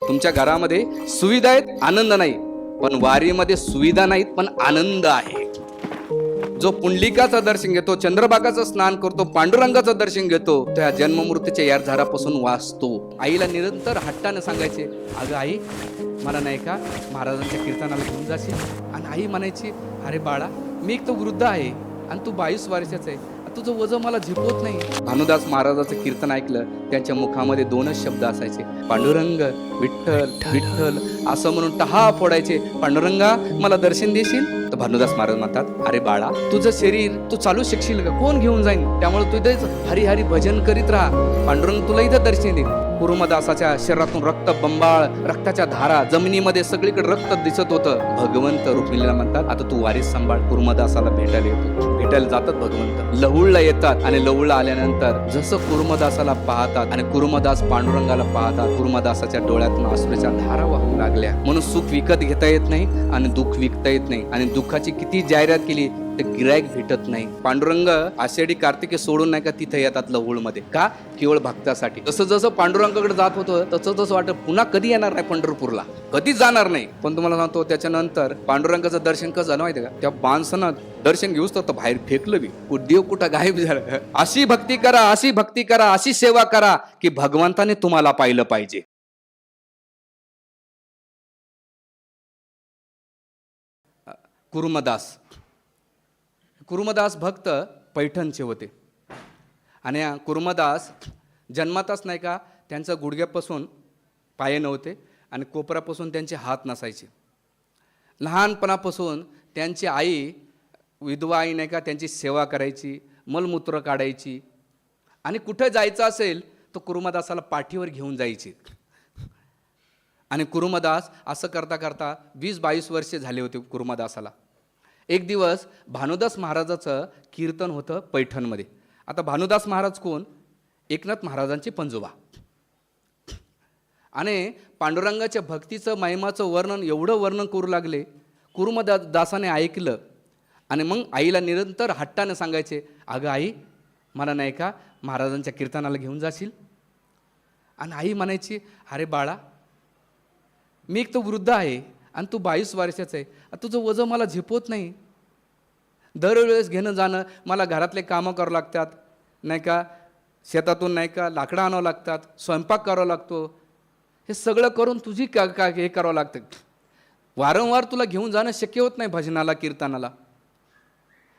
तुमच्या घरामध्ये सुविधा आहेत, आनंद नाही, पण वारीमध्ये सुविधा नाहीत पण आनंद आहे. जो पुंडलिकाचं दर्शन घेतो, चंद्रभागाचं स्नान करतो, पांडुरंगाचं दर्शन घेतो, त्या जन्ममृत्यूच्या यारझारापासून वाचतो. आईला निरंतर हट्टाने सांगायचे, अगं आई मला नाही का महाराजांच्या कीर्तनाला घेऊन जाशील. आणि आई म्हणायची, अरे बाळा मी एक तो वृद्ध आहे आणि तू 22 वर्षाचा आहे, तुझं वजन मला झेपवत नाही. भानुदास महाराजाचं कीर्तन ऐकलं, त्यांच्या मुखामध्ये 2च शब्द असायचे, पांडुरंग विठ्ठल विठ्ठल. असं म्हणून टहा फोडायचे, पांडुरंगा मला दर्शन देशील. तर भानुदास महाराज म्हणतात, अरे बाळा तुझं शरीर तू चालू शकशील का, कोण घेऊन जाईल, त्यामुळे तू इथेच हरी हरी भजन करीत राहा, पांडुरंग तुला इथं दर्शन देईल. कुरुमदासाच्या शरीरातून रक्त बंबाळ, रक्ताच्या धारा, जमिनीमध्ये सगळीकडे रक्त दिसत होतं. भगवंत रुक्मिणीला म्हणतात, आता तू वारीस सांभाळ. कुरुमदासाला भेटायला येतो, भेटायला जातात भगवंत, लहुळला येतात. आणि लहुळला आल्यानंतर जसं कुरुमदासाला पाहतात आणि कुरुमदास पांडुरंगाला पाहतात, कुरुमदासाच्या डोळ्यातून अश्रूच्या धारा वाहू लागल्या. म्हणून सुख विकत घेता येत नाही आणि दुःख विकता येत नाही. आणि दुःखाची किती जाहिरात केली तर गिरायक भेटत नाही. पांडुरंग आषाढी कार्तिके सोडून नाही का तिथे येतात लहुळमध्ये, का केवळ भक्तासाठी. जसं जसं पांडुरंगाकडे जात होतं तसं तसं वाटत पुन्हा कधी येणार नाही पंढरपूरला, कधीच जाणार नाही. पण तुम्हाला सांगतो त्याच्यानंतर पांडुरंगाचं दर्शन कसं झालं माहिती का, त्या माणसानं दर्शन घेऊच तर बाहेर फेकलं बी, देव कुठं गायब झालं. अशी भक्ती करा, अशी भक्ती करा, अशी सेवा करा की भगवंताने तुम्हाला पाहिलं पाहिजे. कुरुमदास भक्त पैठणचे होते. आणि कुरुमदास जन्मातच नाही का त्यांचं गुडघ्यापासून पाय नव्हते आणि कोपरापासून त्यांचे हात नसायचे. लहानपणापासून त्यांची आई, विधवा आई नाही का, त्यांची सेवा करायची, मलमूत्र काढायची. आणि कुठे जायचं असेल तर कुरुमदासाला पाठीवर घेऊन जायची. आणि कुरुमदास असं करता करता 20-22 वर्षे झाले होते कुरुमदासाला. एक दिवस भानुदास महाराजाचं कीर्तन होतं पैठणमध्ये. आता भानुदास महाराज कोण, एकनाथ महाराजांचे पंजोबा. आणि पांडुरंगाच्या भक्तीचं महिमाचं वर्णन एवढं वर्णन करू लागले. कुरुमदासाने ऐकलं आणि मग आईला निरंतर हट्टाने सांगायचे, अगं आई मला नाही का महाराजांच्या कीर्तनाला घेऊन जाशील. आणि आई म्हणायची, अरे बाळा मी एक तो वृद्ध आहे आणि तू 22 वर्षाचं आहे, तुझं वजन मला झेपवत नाही. दरवेळेस घेणं जाणं, मला घरातले कामं करावं लागतात नाही का, शेतातून नाही का लाकडं आणावं लागतात, स्वयंपाक करावा लागतो, हे सगळं करून तुझी का हे करावं लागतं. वारंवार तुला घेऊन जाणं शक्य होत नाही भजनाला कीर्तनाला.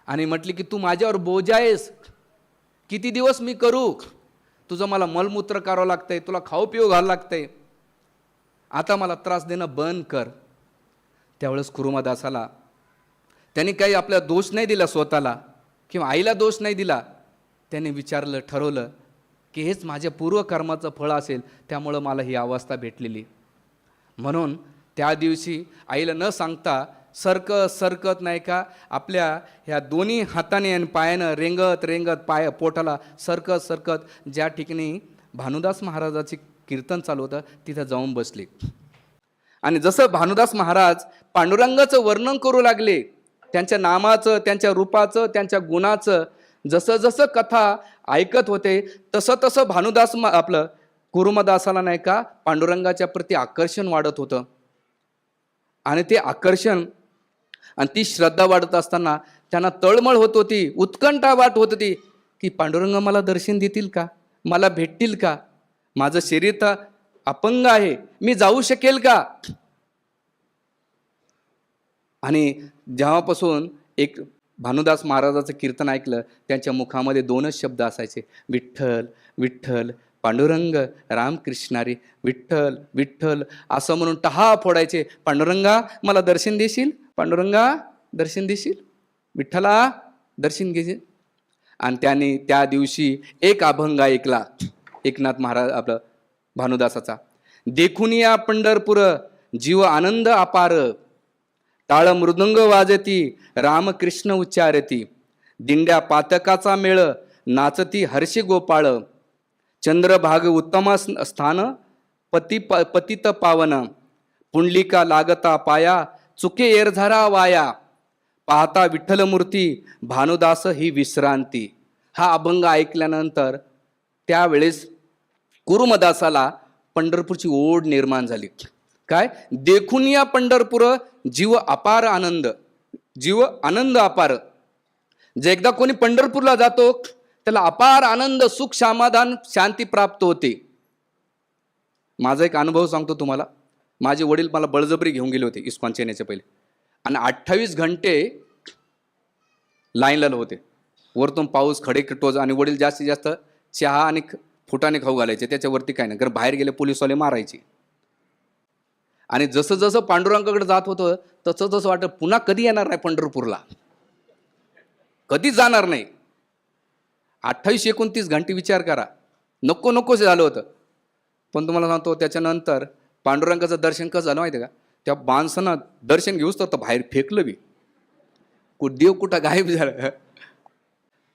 आणि म्हटली की तू माझ्यावर बोजा आहेस, किती दिवस मी करू, तुझं मला मलमूत्र करावं लागतंय, तुला खाऊ पिऊ घालावं लागतंय, आता मला त्रास देणं बंद कर. त्यावेळेस कुरुमदासाला त्यांनी काही आपला दोष नाही दिला स्वतःला किंवा आईला दोष नाही दिला. त्याने विचारलं, ठरवलं की हेच माझ्या पूर्वकर्माचं फळ असेल, त्यामुळं मला ही अवस्था भेटलेली. म्हणून त्या दिवशी आईला न सांगता सरकत नाही का आपल्या ह्या दोन्ही हाताने आणि पायानं रेंगत रेंगत पोटाला सरकत ज्या ठिकाणी भानुदास महाराजाची कीर्तन चालू होतं तिथं जाऊन बसले. आणि जसं भानुदास महाराज पांडुरंगाचं वर्णन करू लागले, त्यांच्या नामाचं, त्यांच्या रूपाचं, त्यांच्या गुणाचं, जसं जसं कथा ऐकत होते तसं तसं भानुदास आपलं कुरुमदासाला नाही का पांडुरंगाच्या प्रती आकर्षण वाढत होतं. आणि ते आकर्षण आणि ती श्रद्धा वाढत असताना त्यांना तळमळ होत होती, उत्कंठा वाट होत होती की पांडुरंग मला दर्शन देतील का, मला भेटतील का, माझं शरीर तर अपंग आहे, मी जाऊ शकेल का. आणि जेव्हापासून एक भानुदास महाराजाचं कीर्तन ऐकलं, त्यांच्या मुखामध्ये 2च शब्द असायचे, विठ्ठल विठ्ठल, पांडुरंग रामकृष्णारी, विठ्ठल विठ्ठल. असं म्हणून टहा फोडायचे, पांडुरंगा मला दर्शन देशील, पांडुरंगा दर्शन देशील, विठ्ठला दर्शन घेशील. आणि त्याने त्या दिवशी एक अभंग ऐकला एकनाथ महाराज आपलं भानुदासाचा, देखून या पंढरपूर जीव आनंद अपार, टाळ मृदंग वाजती रामकृष्ण उच्चारती, दिंड्या पातकाचा मेळ नाचती हर्षी गोपाळ, चंद्रभाग उत्तम स्थान पतित पावन, पुंडलिका लागता पाया चुके एरझारा वाया, पाहता विठ्ठल मूर्ती भानुदास ही विश्रांती. हा अभंग ऐकल्यानंतर त्यावेळेस कुरुमदासाला पंढरपूरची ओढ निर्माण झाली. काय? देखून या पंढरपूर जीव अपार आनंद, जीव आनंद अपार. जे एकदा कोणी पंढरपूरला जातो त्याला अपार आनंद, सुख, समाधान, शांती प्राप्त होते. माझा एक अनुभव सांगतो तुम्हाला. माझे वडील मला बळजबरी घेऊन गेले होते इस्कॉनच्या येण्याच्या पहिले, आणि 28 घंटे लाईनला होते. वरतून पाऊस, खडेटोज, आणि वडील जास्तीत जास्त चहा आणि फुटाणे खाऊ घालायचे, त्याच्यावरती काय नाही. कारण बाहेर गेले पोलिसवाले मारायचे. आणि जसं जसं पांडुरंगाकडे जात होतं तसं तसं वाटत पुन्हा कधी येणार नाही पंढरपूरला, कधीच जाणार नाही. 28-29 घंटे विचार करा, नको नकोच झालं होतं. पण तुम्हाला सांगतो त्याच्यानंतर पांडुरंगाचं दर्शन कसं झालं माहिती आहे का? त्या माणसानं दर्शन घेऊच तर बाहेर फेकलं बी, देव कुठं गायब झालं.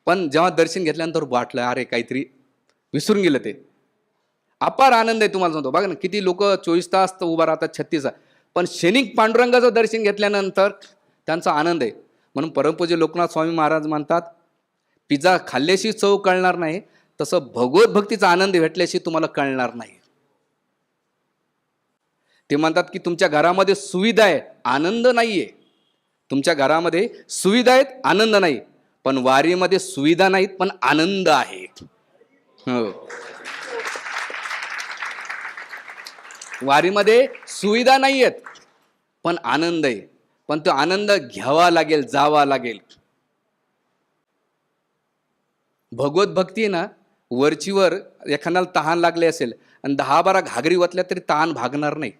पण जेव्हा दर्शन घेतल्यानंतर वाटलं अरे काहीतरी विसरून गेलं. ते अपार आनंद आहे. तुम्हाला सांगतो बघा ना, किती लोक 24 तास तर उभा राहतात, 36, पण क्षणिक पांडुरंगाचं दर्शन घेतल्यानंतर त्यांचा आनंद आहे. म्हणून परमपूज्य लोकनाथ स्वामी महाराज म्हणतात, पिझ्झा खाल्ल्याशी चव कळणार नाही, तसं भगवत भक्तीचा आनंद भेटल्याशी तुम्हाला कळणार नाही. ते म्हणतात की तुमच्या घरामध्ये सुविधा आहे, आनंद नाहीये. तुमच्या घरामध्ये सुविधा आहेत, आनंद नाही. पण वारीमध्ये सुविधा नाहीत पण आनंद आहे. हो, वारीमध्ये सुविधा नाही आहेत पण आनंद आहे. पण तो आनंद घ्यावा लागेल, जावा लागेल. भगवत भक्ती आहे ना, वरचीवर एखाद्याला तहान लागले असेल आणि 10-12 घागरी ओतल्या तरी तहान भागणार नाही.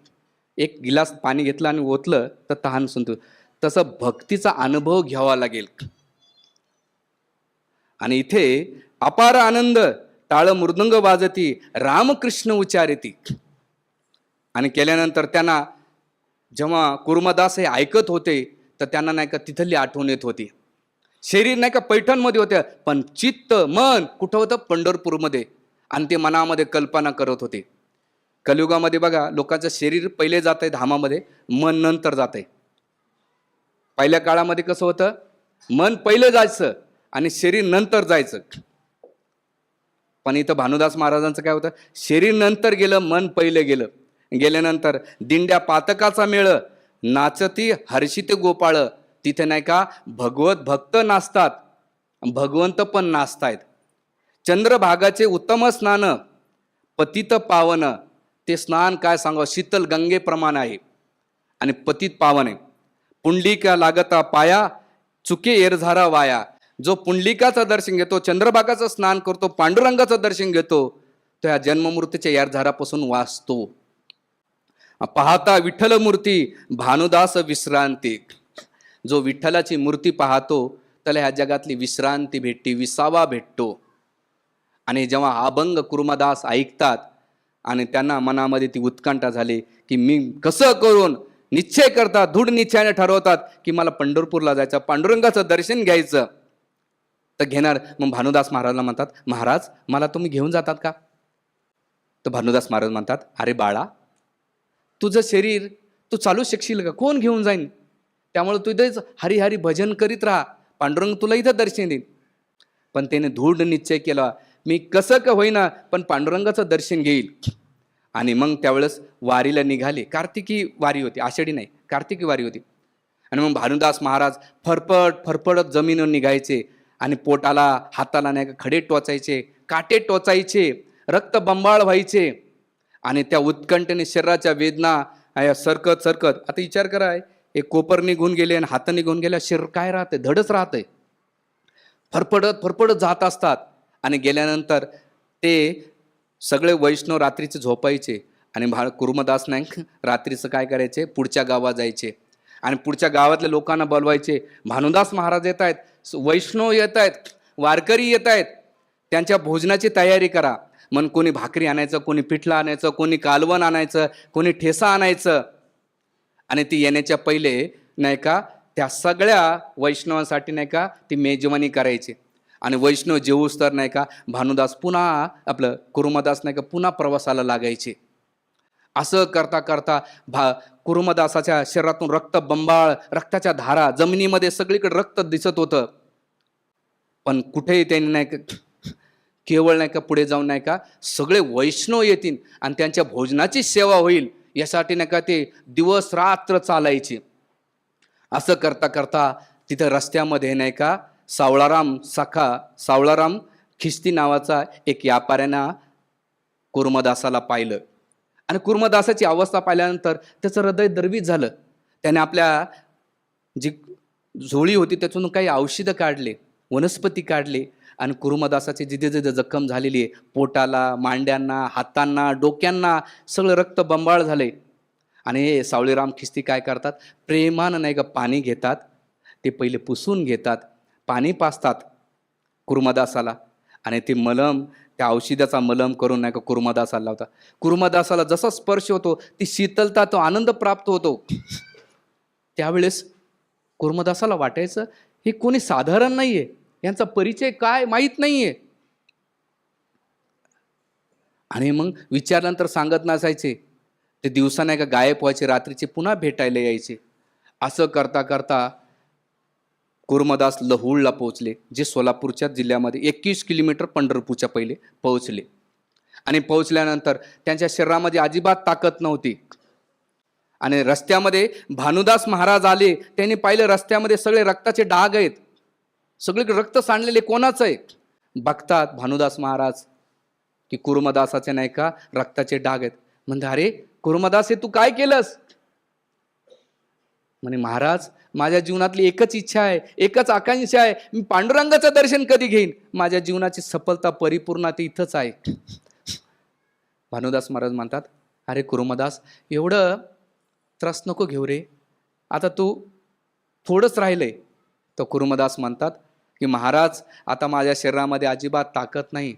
एक गिलास पाणी घेतलं आणि ओतलं तर तहान सुनतो. तसं भक्तीचा अनुभव घ्यावा लागेल. आणि इथे अपार आनंद, टाळ मृदंग वाजती, रामकृष्ण उच्चारती. आणि केल्यानंतर त्यांना जेव्हा कुर्मदास हे ऐकत होते तर त्यांना नाही का तिथली आठवण येत होती. शरीर नाही का पैठणमध्ये होत्या, पण चित्त, मन कुठं होतं? पंढरपूरमध्ये. आणि ते मनामध्ये कल्पना करत होते. कलियुगामध्ये बघा, लोकांचं शरीर पहिले जात आहे धामामध्ये, मन नंतर जात आहे. पहिल्या काळामध्ये कसं होतं? मन पहिले जायचं आणि शरीर नंतर जायचं. पण इथं भानुदास महाराजांचं काय होतं? शरीर नंतर गेलं, मन पहिले गेलं. गेल्यानंतर दिंड्या पातकाचा मेळ, नाचती हर्षित गोपाळ. तिथे नाही का भगवत भक्त नाचतात, भगवंत पण नाचतायत. चंद्रभागाचे उत्तम स्नान, पतित पावन. ते स्नान काय सांगा, शीतल गंगेप्रमाणे आहे आणि पतित पावन आहे. पुंडलिका लागता पाया, चुके एरझारा वाया. जो पुंडलिकाचं दर्शन घेतो, चंद्रभागाचं स्नान करतो, पांडुरंगाचं दर्शन घेतो, तो या जन्ममृत्यूच्या एरझारापासून वाचतो. पाहता विठ्ठल मूर्ती, भानुदास विश्रांती. जो विठ्ठलाची मूर्ती पाहतो त्याला ह्या जगातली विश्रांती भेटते, विसावा भेटतो. आणि जेव्हा अभंग कुर्मदास ऐकतात आणि त्यांना मनामध्ये ती उत्कंठा झाली की मी कसं करून निश्चय करतात, दृढ निश्चयाने ठरवतात की मला पंढरपूरला जायचं, पांडुरंगाचं दर्शन घ्यायचं, तर घेणार. मग भानुदास महाराजला म्हणतात, महाराज मला तुम्ही घेऊन जातात का? तर भानुदास महाराज म्हणतात, अरे बाळा, तुझं शरीर तू चालू शकशील का? कोण घेऊन जाईन? त्यामुळे तू इथेच हरी हरी भजन करीत राहा, पांडुरंग तुला इथं दर्शन देईन. पण त्याने दृढ निश्चय केला, मी कसं का होईना पण पांडुरंगाचं दर्शन घेईल. आणि मग त्यावेळेस वारीला निघाले. कार्तिकी वारी होती, आषाढी नाही, कार्तिकी वारी होती. आणि मग भानुदास महाराज फरफडत जमिनीवर निघायचे आणि पोटाला, हाताला नाही का खडे टोचायचे, काटे टोचायचे, रक्त बंबाळ व्हायचे. आणि त्या उत्कंठेने शरीराच्या वेदना सरकत सरकत, आता विचार करा, एक कोपर निघून गेले आणि हात निघून गेल्या, शरीर काय राहतंय? धडच राहतंय. फरफडत जात असतात. आणि गेल्यानंतर ते सगळे वैष्णव रात्रीचे झोपायचे आणि कुर्मदास नाईक रात्रीचं काय करायचे? पुढच्या गावात जायचे आणि पुढच्या गावातल्या लोकांना बोलवायचे, भानुदास महाराज येत आहेत, वैष्णव येत आहेत, वारकरी येत आहेत, त्यांच्या भोजनाची तयारी करा. मग कोणी भाकरी आणायचं, कोणी पिठलं आणायचं, कोणी कालवण आणायचं, कोणी ठेसा आणायचं. आणि ती येण्याच्या पहिले नाही का त्या सगळ्या वैष्णवांसाठी नाही का ती मेजवानी करायची. आणि वैष्णव जेवूस तर नाही का भानुदास पुन्हा आपलं कुर्मदास नाही का पुन्हा प्रवासाला लागायचे. असं करता करता कुर्मदासाच्या शरीरातून रक्त बंबाळ, रक्ताच्या धारा, जमिनीमध्ये सगळीकडे रक्त दिसत होतं. पण कुठेही त्यांनी नाही केवळ नाही का पुढे जाऊन नाही का सगळे वैष्णव येतील आणि त्यांच्या भोजनाची सेवा होईल यासाठी नाही का ते दिवस रात्र चालायचे. असं करता करता तिथं रस्त्यामध्ये नाही का सावळाराम खिस्ती नावाचा एक व्यापाऱ्यानं कुर्मदासाला पाहिलं आणि कुर्मदासाची अवस्था पाहिल्यानंतर त्याचं हृदय द्रवित झालं. त्याने आपल्या जी झोळी होती त्यातून काही औषधं काढले, वनस्पती काढले आणि कुर्मदासाची जिथे जिथे जखम झालेली आहे पोटाला, मांड्यांना, हातांना, डोक्यांना सगळं रक्त बंबाळ झाले. आणि हे सावळीराम खिस्ती काय करतात, प्रेमानं नाही का पाणी घेतात, ते पहिले पुसून घेतात, पाणी पाजतात कुर्मदासाला आणि ते मलम त्या औषधाचा मलम करून नाही का कुर्मदासाला लावतात. कुर्मदासाला जसा स्पर्श होतो ती शीतलता, तो आनंद प्राप्त होतो. त्यावेळेस कुर्मदासाला वाटायचं हे कोणी साधारण नाहीये, यांचा परिचय काय माहीत नाहीये. आणि मग विचारल्यानंतर सांगत नसायचे. ते दिवसा नाही का गायब व्हायचे, रात्रीचे पुन्हा भेटायला यायचे. असं करता करता कुर्मदास लहुळला पोहोचले, जे सोलापूरच्या जिल्ह्यामध्ये 21 किलोमीटर पंढरपूरच्या पहिले पोहोचले. आणि पोहोचल्यानंतर त्यांच्या शरीरामध्ये अजिबात ताकद नव्हती. आणि रस्त्यामध्ये भानुदास महाराज आले. त्यांनी पाहिलं रस्त्यामध्ये सगळे रक्ताचे डाग आहेत, सगळे रक्त सांडलेले, कोणाचं आहे. बघतात भानुदास महाराज की कुर्मदासाचे नाही का रक्ताचे डाग आहेत. म्हणते अरे कुर्मदास, हे तू काय केलंस? म्हणे महाराज, माझ्या जीवनातली एकच इच्छा आहे, एकच आकांक्षा आहे, मी पांडुरंगाचं दर्शन कधी घेईन. माझ्या जीवनाची सफलता, परिपूर्णता इथंच आहे. भानुदास महाराज म्हणतात अरे कुर्मदास, एवढं त्रास नको घेऊ रे, आता तू थोडंच राहिलंय. तर कुर्मदास म्हणतात की महाराज, आता माझ्या शरीरामध्ये अजिबात ताकद नाही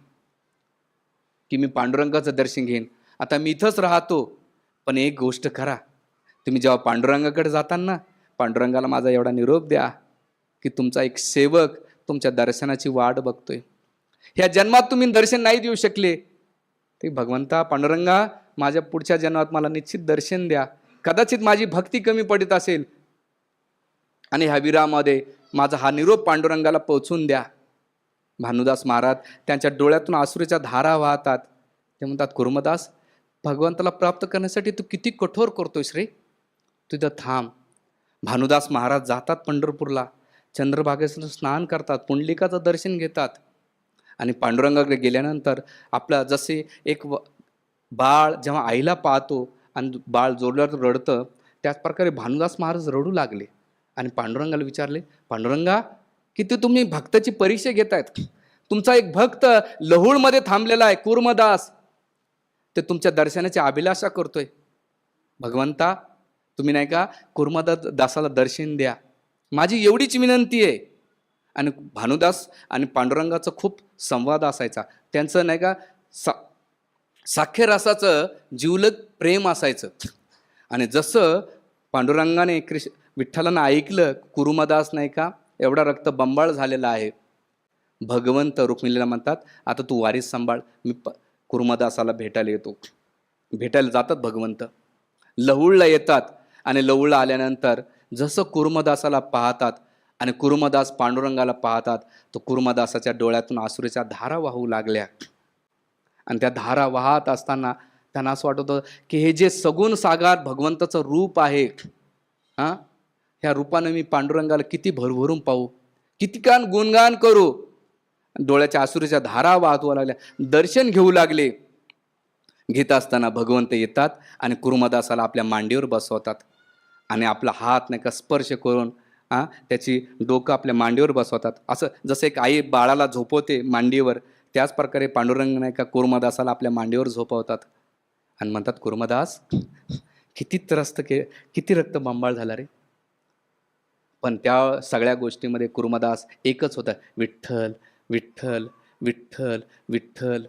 की मी पांडुरंगाचं दर्शन घेईन. आता मी इथंच राहतो. पण एक गोष्ट करा, तुम्ही जेव्हा पांडुरंगाकडे जाताना पांडुरंगाला माझा एवढा निरोप द्या की तुमचा एक सेवक तुमच्या दर्शनाची वाट बघतोय. ह्या जन्मात तुम्ही दर्शन नाही देऊ शकले, ते भगवंता पांडुरंगा, माझ्या पुढच्या जन्मात मला निश्चित दर्शन द्या. कदाचित माझी भक्ती कमी पडत असेल आणि ह्या विरामध्ये माझा हा निरोप पांडुरंगाला पोहोचून द्या. भानुदास महाराज त्यांच्या डोळ्यातून अश्रूच्या धारा वाहतात. ते म्हणतात कुर्मदास, भगवंताला प्राप्त करण्यासाठी तू किती कठोर करतोयस रे, तुझं थांब. भानुदास महाराज जातात पंढरपूरला, चंद्रभागेचं स्नान करतात, पुंडलिकाचं दर्शन घेतात. आणि पांडुरंगाकडे गेल्यानंतर आपला जसे एक बाळ जेव्हा आईला पाहतो आणि बाळ जोरल्यावर रडतं, त्याच प्रकारे भानुदास महाराज रडू लागले. आणि पांडुरंगाला विचारले, पांडुरंगा, किती तुम्ही भक्ताची परीक्षा घेतायत. तुमचा एक भक्त लहुळमध्ये थांबलेला आहे कुर्मदास, ते तुमच्या दर्शनाची अभिलाषा करतोय. भगवंता, तुम्ही नाही का कुर्मदासाला दर्शन द्या, माझी एवढीच विनंती आहे. आणि भानुदास आणि पांडुरंगाचा खूप संवाद असायचा. त्यांचं नाही का साख्य रसाचं जिवलग प्रेम असायचं. आणि जसं पांडुरंगाने विठ्ठलांना ऐकलं कुर्मदास नाही का एवढा रक्त बंबाळ झालेला आहे, भगवंत रुक्मिणीला म्हणतात आता तू वारीस सांभाळ, मी कुर्मदासाला भेटायला येतो. भेटायला जातात भगवंत, लहुळला येतात. आणि लहुळला आल्यानंतर जसं कुर्मदासाला पाहतात आणि कुर्मदास पांडुरंगाला पाहतात, तर कुर्मदासाच्या डोळ्यातून अश्रूच्या धारा वाहू लागल्या. आणि त्या धारा वाहत असताना त्यांना असं वाटत होतं की हे जे सगुण सागर भगवंताचं रूप आहे, ह्या रूपानं मी पांडुरंगाला किती भरभरून पाहू, किती कान गुणगान करू. डोळ्याच्या अश्रूच्या धारा वाहू लागल्या, दर्शन घेऊ लागले. घेत असताना भगवंत येतात आणि कुर्मदासाला आपल्या मांडीवर बसवतात आणि आपला हात नाही का स्पर्श करून त्याची डोकं आपल्या मांडीवर बसवतात. असं जसं एक आई बाळाला झोपवते मांडीवर, त्याच प्रकारे पांडुरंग नाही का कुर्मदासाला आपल्या मांडीवर झोपवतात आणि म्हणतात कुर्मदास, किती त्रस्त किती रक्त बंबाळ झाला रे. पण त्या सगळ्या गोष्टीमध्ये कुर्मदास एकच होता, विठ्ठल विठ्ठल विठ्ठल विठ्ठल.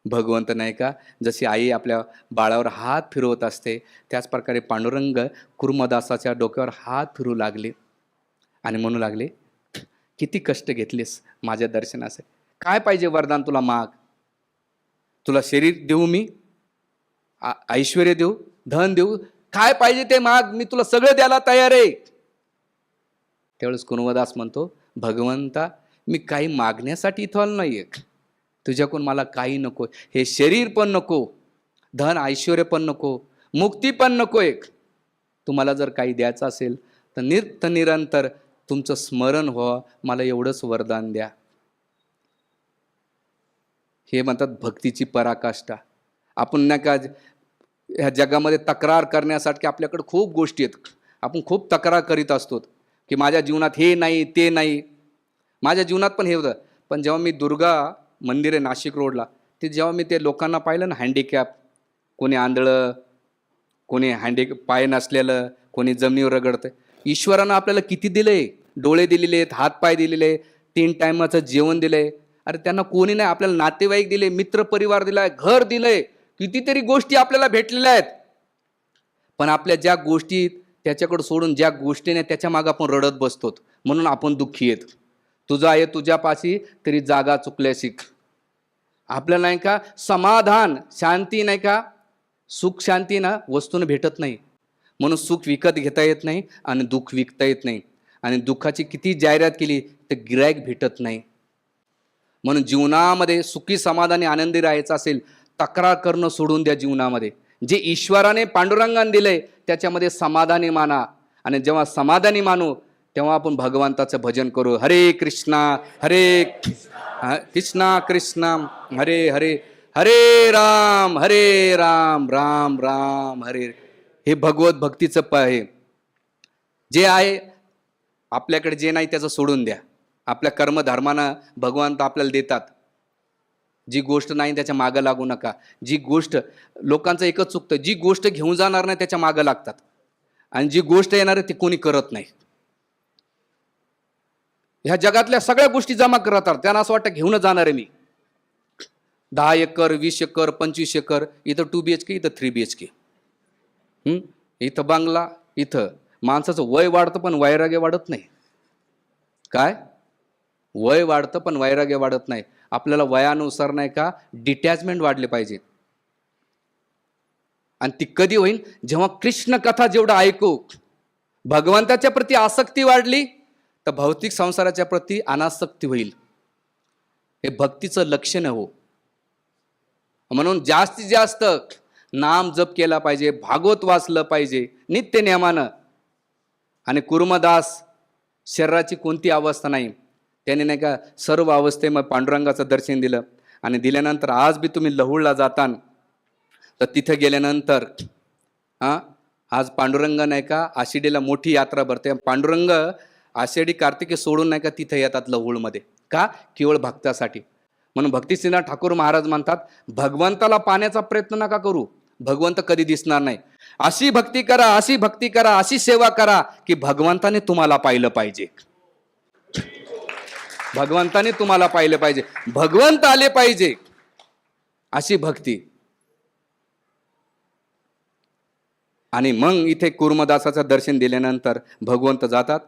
भगवंत नाही का जशी आई आपल्या बाळावर हात फिरवत असते, त्याच प्रकारे पांडुरंग कुर्मदासाच्या डोक्यावर हात फिरू लागले आणि म्हणू लागले, किती कष्ट घेतलेस माझ्या दर्शनासाठी, काय पाहिजे वरदान तुला माग. तुला शरीर देऊ, मी ऐश्वर्य देऊ, धन देऊ, काय पाहिजे ते माग, मी तुला सगळं द्यायला तयार आहे. त्यावेळेस कुर्मदास म्हणतो, भगवंता, मी काही मागण्यासाठी इथं आलो नाहीये, तुझ्याकडून मला काही नको, हे शरीर पण नको, धन ऐश्वर पण नको, मुक्ती पण नको. एक तुम्हाला जर काही द्यायचं असेल तर निरंतर तुमचं स्मरण व्हावं, मला एवढंच वरदान द्या. हे म्हणतात भक्तीची पराकाष्ठा. आपण नाही का ह्या जगामध्ये तक्रार करण्यासाठी आपल्याकडे खूप गोष्टी आहेत. आपण खूप तक्रार करीत असतो की माझ्या जीवनात हे नाही, ते नाही. माझ्या जीवनात पण हे होतं. पण जेव्हा मी दुर्गा मंदिर आहे नाशिक रोडला, ते जेव्हा मी ते लोकांना पाहिलं ना, हँडिकॅप, कोणी आंधळं, कोणी पाय नसलेलं, कोणी जमिनीवर रगडतं. ईश्वरानं आपल्याला किती दिलंय, डोळे दिलेले आहेत, हात पाय दिलेले, 3 टायमाचं जेवण दिलंय. अरे त्यांना कोणी नाही, आपल्याला नातेवाईक दिले, मित्र परिवार दिलाय, घर दिलंय, कितीतरी गोष्टी आपल्याला भेटलेल्या आहेत. पण आपल्या ज्या गोष्टी त्याच्याकडे सोडून ज्या गोष्टी नाही त्याच्या मागे आपण रडत बसतो, म्हणून आपण दुःखी आहेत. तुझा आहे तुझ्यापाशी तरी जागा चुकल्या शिक. आपल्याला नाही का समाधान, शांती नाही का, सुख शांती ना वस्तूने भेटत नाही. म्हणून सुख विकत घेता येत नाही आणि दुःख विकता येत नाही. आणि दुःखाची किती जाहिरात केली तर गिराईक भेटत नाही. म्हणून जीवनामध्ये सुखी समाधानी आनंदी राहायचं असेल, तक्रार करणं सोडून द्या. जीवनामध्ये जे ईश्वराने पांडुरंगाने दिलंय त्याच्यामध्ये समाधानी माना. आणि जेव्हा समाधानी मानू तेव्हा आपण भगवंताचं भजन करू. हरे कृष्णा हरे कृष्णा कृष्णा हरे हरे, हरे राम राम राम हरे. हे भगवत भक्तीचं आहे. जे आहे आपल्याकडे, जे नाही त्याचं सोडून द्या. आपल्या कर्मधर्मानं भगवंत आपल्याला देतात. जी गोष्ट नाही त्याच्या मागं लागू नका. जी गोष्ट, लोकांचं एकच चुकतं, जी गोष्ट घेऊन जाणार नाही त्याच्या मागं लागतात, आणि जी गोष्ट येणार आहे ती कोणी करत नाही. ह्या जगातल्या सगळ्या गोष्टी जमा करतात, त्यांना असं वाटतं घेऊनच जाणार आहे मी. 10 एकर 20 एकर 25 एकर, इथं 2 BHK, इथं 3 BHK, इथं बंगला. इथं माणसाचं वय वाढतं पण वैराग्य वाढत नाही. काय? वय वाढतं पण वैराग्य वाढत नाही. आपल्याला वयानुसार नाही का डिटॅचमेंट वाढले पाहिजे. आणि ती कधी होईल? जेव्हा कृष्ण कथा जेवढं ऐकू, भगवंताच्या प्रती आसक्ती वाढली तर भौतिक संसाराच्या प्रती अनासक्ती होईल. हे भक्तीचं लक्षण हो. म्हणून जास्तीत जास्त नाम जप केला पाहिजे, भागवत वाचलं पाहिजे नित्य नियमानं. आणि कुर्मदास शरीराची कोणती अवस्था नाही, त्याने नाही का सर्व अवस्थेमध्ये पांडुरंगाचं दर्शन दिलं. आणि दिल्यानंतर आज बी तुम्ही लहुळला जातान तर तिथे गेल्यानंतर आज पांडुरंग नाही का आषाढीला मोठी यात्रा भरते. पांडुरंग आषाढी कार्तिकी सोडून नाही का तिथे येतात लहुळमध्ये. का? केवळ भक्तासाठी. म्हणून भक्तिसिद्धार्थ ठाकूर महाराज म्हणतात, भगवंताला पाहण्याचा प्रयत्न नका करू, भगवंत कधी दिसणार नाही. अशी भक्ती करा, अशी भक्ती करा, अशी सेवा करा की भगवंताने तुम्हाला पाहिलं पाहिजे. भगवंताने तुम्हाला पाहिलं पाहिजे, भगवंत आले पाहिजे, अशी भक्ती. आणि मग इथे कुर्मदासाचं दर्शन दिल्यानंतर भगवंत जातात.